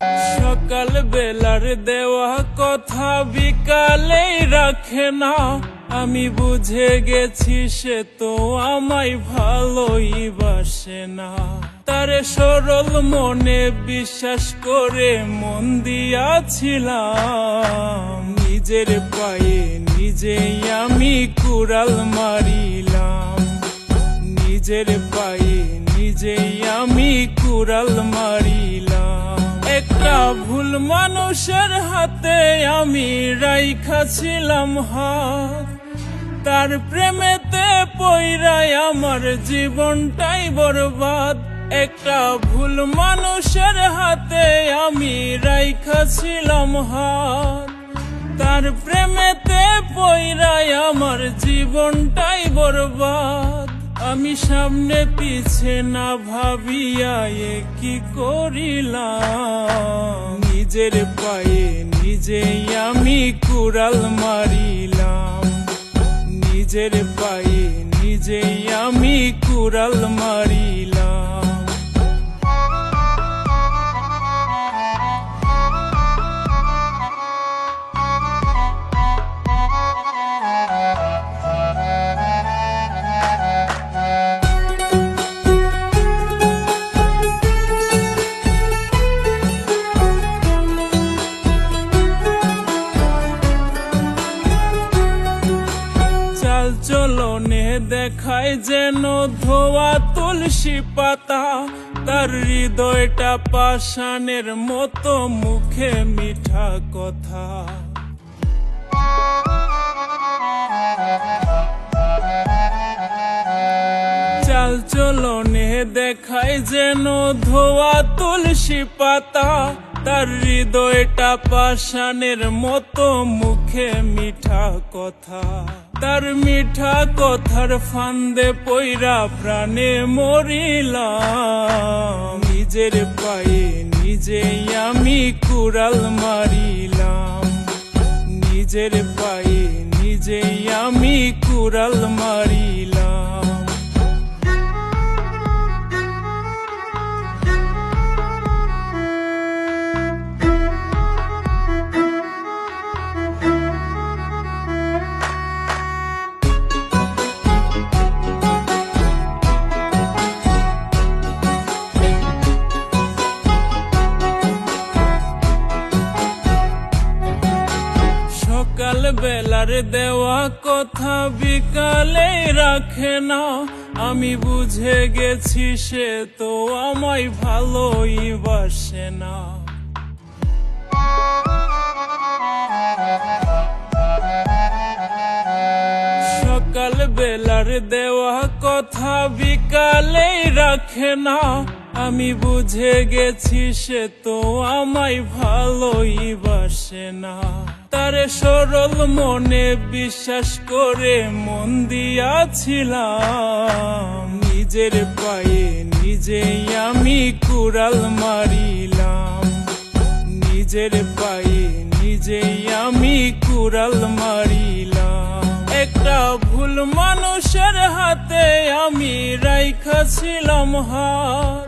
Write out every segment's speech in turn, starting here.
সকাল বেলার দেওয়া কথা বিকালেই রাখে না, আমি বুঝে গেছি সে তো আমায় ভালোই বাসে না। তার সরল মনে বিশ্বাস করে মন দিয়াছিলাম, নিজের পায়ে নিজেই আমি কুড়াল মারিলাম, নিজের পায়ে নিজেই আমি কুড়াল মারিলাম। একটা ভুল মানুষের হাতে আমি রাইখাছিলাম হাত, তার প্রেমেতে পইরাই আমার জীবনটাই বরবাদ। একটা ভুল মানুষের হাতে আমি রাইখাছিলাম হাত, তার প্রেমেতে পইরাই আমার জীবনটাই বরবাদ। আমি সামনে পিছে না ভাবিয়া কি করিলাম, নিজের পায়ে নিজেই আমি কুড়াল মারিলাম, নিজের পায়ে নিজেই আমি কুড়াল মারিলাম। চলনে দেখায় যেন ধোয়া তুলসী পাতা, তার হৃদয়টা পাষাণের মতো, মুখে মিঠা কথা। চাল চলনে দেখায় যেন ধোয়া তুলসী পাতা, তার হৃদয়টা পাষাণের মতো, মুখে মিঠা কথা। তার মিঠা কথার ফান্দে পইরা প্রাণে মরিলাম, নিজের পায়ে নিজেই আমি কুড়াল মারিলাম, নিজের পায়ে নিজেই আমি কুড়াল মারিলাম। সকাল বেলার দেওয়া কথা বিকালে রাখে না, আমি বুঝে গেছি সে তো আমায় ভালোই বাসে না। সকাল বেলার দেওয়া কথা বিকালে রাখে না, আমি বুঝে গেছি সে তো আমায় ভালোই বাসে না। তার সরল মনে বিশ্বাস করে মন দিয়াছিলাম, নিজের পায়ে নিজেই আমি কুড়াল মারিলাম, নিজের পায়ে নিজেই আমি কুড়াল মারিলাম। একটা ভুল মানুষের হাতে আমি রাইখাছিলাম হাত,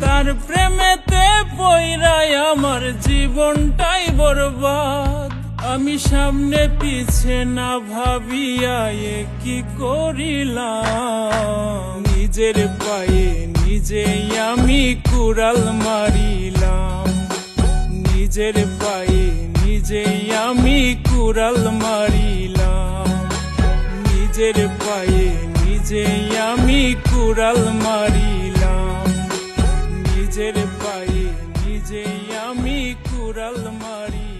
তার প্রেমেতে পইরাই আমার জীবনটাই বরবাদ। আমি সামনে পিছে না ভাবিয়া কি করিলাম, নিজের পায়ে নিজেই আমি কুড়াল মারিলাম, নিজের পায়ে নিজেই আমি কুড়াল মারিলাম, নিজের পায়ে নিজেই আমি কুড়াল মারিলাম, নিজের পায়ে নিজেই আমি কুড়াল মারি।